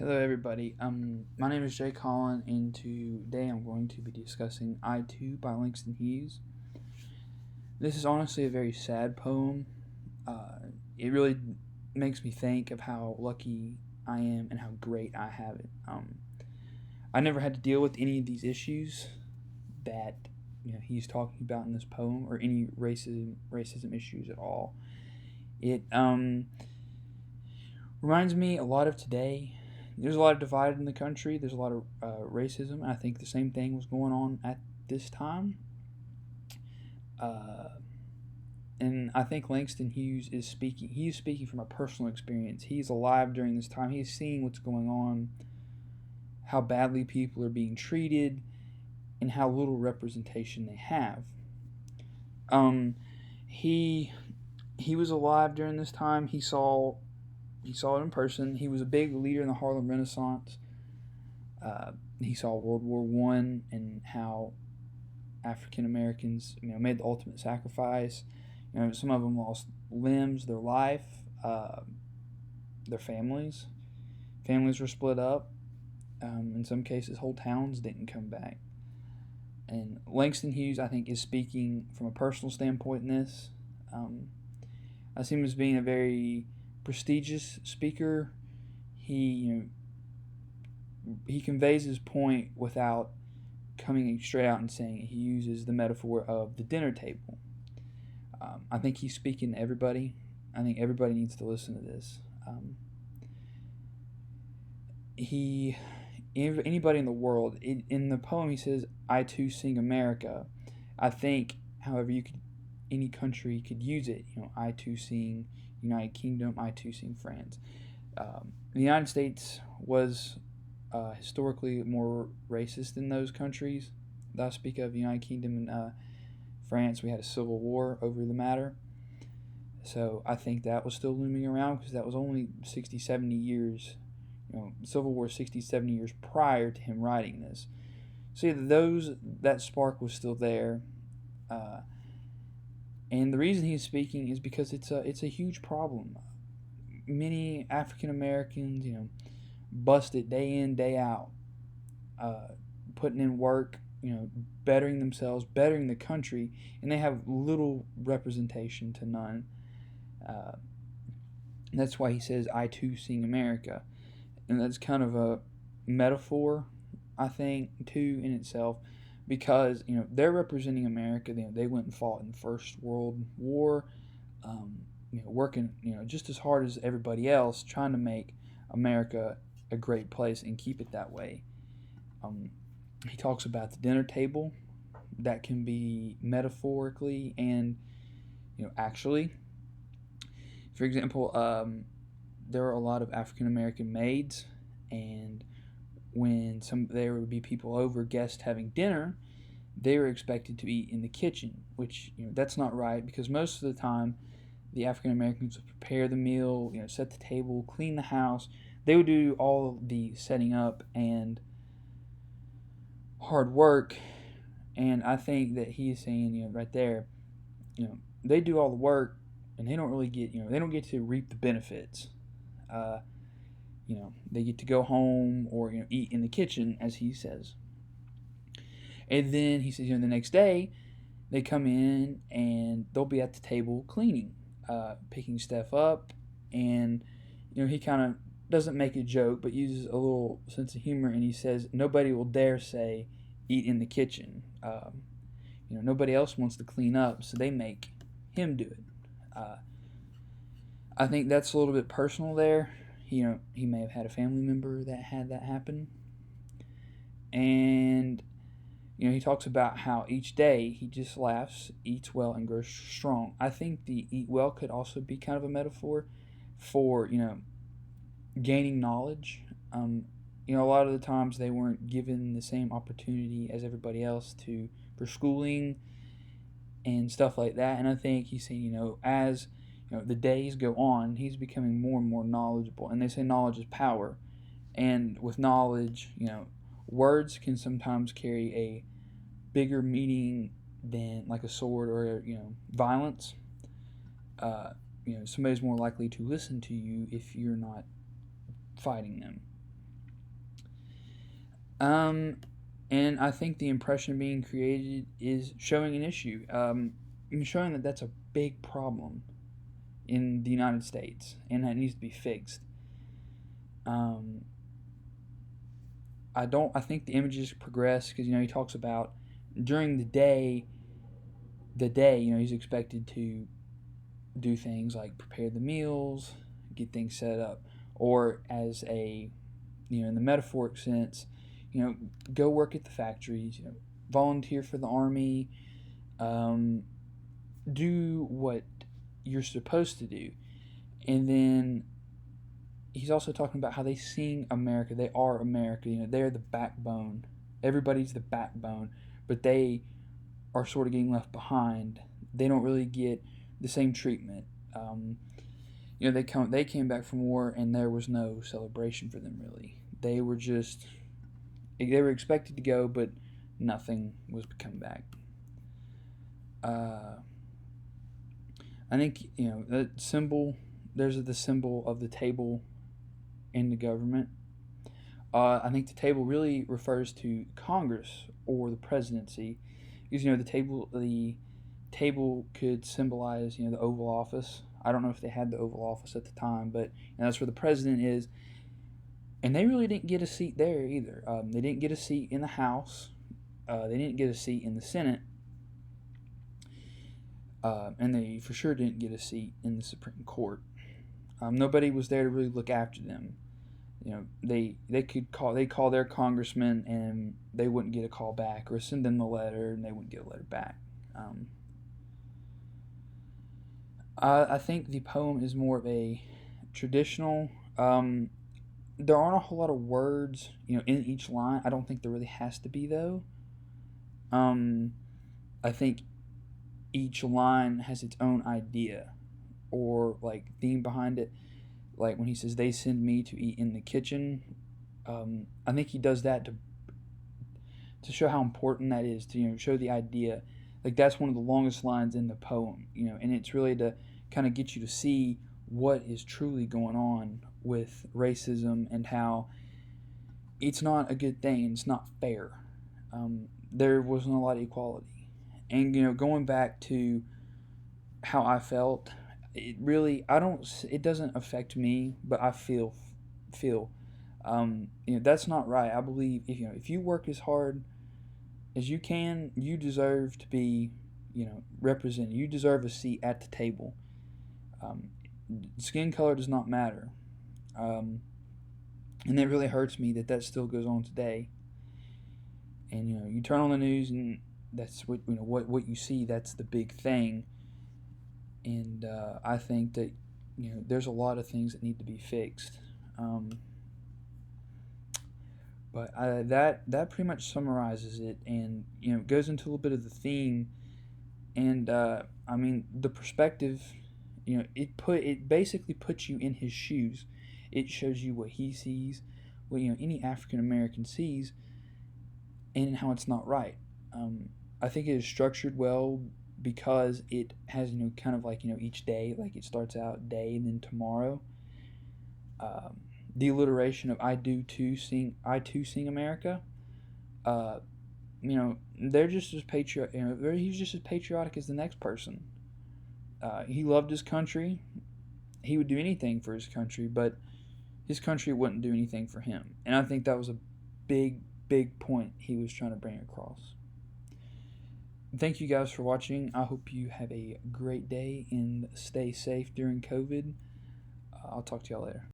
Hello, everybody. My name is Jay Collin, and today I'm going to be discussing I Too by Langston Hughes. This is honestly a very sad poem. It really makes me think of how lucky I am and how great I have it. I never had to deal with any of these issues that he's talking about in this poem, or any racism issues at all. It reminds me a lot of today. There's a lot of divide in the country. There's a lot of racism. I think the same thing was going on at this time. Uh, and I think Langston Hughes is speaking. He's speaking from a personal experience. He's alive during this time. He's seeing what's going on, how badly people are being treated, and how little representation they have. Um, he he was alive during this time. He saw it in person. He was a big leader in the Harlem Renaissance. He saw World War One and how African Americans, made the ultimate sacrifice. Some of them lost limbs, their life, their families. Families were split up. In some cases, whole towns didn't come back. And Langston Hughes, I think, is speaking from a personal standpoint in this. Um, I see him as being a very prestigious speaker. He conveys his point without coming straight out and saying it. He uses the metaphor of the dinner table. I think he's speaking to everybody. I think everybody needs to listen to this. He Anybody in the world, in the poem he says, "I too sing America." I think, however, any country could use it. I too sing United Kingdom. I too sing France. The United States was historically more racist than those countries that I speak of. The United Kingdom and France, we had a civil war over the matter. So I think that was still looming around, because that was only 60, 70 years. Civil War 60, 70 years prior to him writing this. So yeah, that spark was still there. Uh, and the reason he's speaking is because it's a huge problem. Many African Americans, bust it day in, day out, uh, putting in work, bettering themselves, bettering the country, and they have little representation to none. Uh, that's why he says, "I too sing America," and that's kind of a metaphor, I think, too, in itself, because they're representing America. They went and fought in the First World War, working just as hard as everybody else, trying to make America a great place and keep it that way. Um, he talks about the dinner table. That can be metaphorically and actually. For example, there are a lot of African American maids, and when there would be people over, guests having dinner, they were expected to eat in the kitchen, which that's not right, because most of the time the African Americans would prepare the meal, set the table, clean the house. They would do all the setting up and hard work. And I think that he is saying, right there, they do all the work, and they don't really get, they don't get to reap the benefits. Uh, they get to go home or eat in the kitchen, as he says. And then he says, the next day they come in and they'll be at the table cleaning, picking stuff up, and he kind of doesn't make a joke, but uses a little sense of humor, and he says, "Nobody will dare say eat in the kitchen." Nobody else wants to clean up, so they make him do it. Uh, I think that's a little bit personal there. He may have had a family member that had that happen, and he talks about how each day he just laughs, eats well, and grows strong. I think the eat well could also be kind of a metaphor for gaining knowledge. A lot of the times they weren't given the same opportunity as everybody else for schooling and stuff like that. And I think he's saying, as the days go on, he's becoming more and more knowledgeable. And they say knowledge is power, and with knowledge, words can sometimes carry a bigger meaning than like a sword or violence. Somebody's more likely to listen to you if you're not fighting them. Um, and I think the impression being created is showing an issue, and showing that that's a big problem in the United States and that needs to be fixed. Um, I don't. I think the images progress because he talks about during the day. He's expected to do things like prepare the meals, get things set up, or as a in the metaphoric sense, you know, go work at the factories, volunteer for the army, um, do what you're supposed to do. And then he's also talking about how they sing America. They are America. They're the backbone. Everybody's the backbone, but they are sort of getting left behind. They don't really get the same treatment. Um, they came back from war and there was no celebration for them really. They were expected to go, but nothing was coming back. Uh, I think the symbol. There's the symbol of the table in the government. I think the table really refers to Congress or the presidency, because the table could symbolize the Oval Office. I don't know if they had the Oval Office at the time, but that's where the president is. And they really didn't get a seat there either. They didn't get a seat in the House. They didn't get a seat in the Senate, and they for sure didn't get a seat in the Supreme Court. Nobody was there to really look after them. They call their congressman and they wouldn't get a call back, or send them the letter and they wouldn't get a letter back. Um, I think the poem is more of a traditional. There aren't a whole lot of words, in each line. I don't think there really has to be though. Um, I think each line has its own idea or like theme behind it. Like when he says they send me to eat in the kitchen, I think he does that to show how important that is, to show the idea. Like that's one of the longest lines in the poem, and it's really to kind of get you to see what is truly going on with racism and how it's not a good thing. It's not fair. There wasn't a lot of equality, and going back to how I felt, it really I don't it doesn't affect me, but I feel that's not right. I believe if you work as hard as you can, you deserve to be represented. You deserve a seat at the table. Um, Skin color does not matter, um, and it really hurts me that still goes on today. And you turn on the news and that's what you see. That's the big thing. And I think that there's a lot of things that need to be fixed. Um, but that pretty much summarizes it, and goes into a little bit of the theme, and I mean the perspective. It basically puts you in his shoes. It shows you what he sees, what any African American sees, and how it's not right. I think it is structured well because it has kind of like each day, like it starts out day and then tomorrow. Um, the alliteration of I too sing America. Uh, they're just as patriotic. He's just as patriotic as the next person. He loved his country. He would do anything for his country, but his country wouldn't do anything for him. And I think that was a big, big point he was trying to bring across. Thank you guys for watching. I hope you have a great day and stay safe during COVID. I'll talk to y'all later.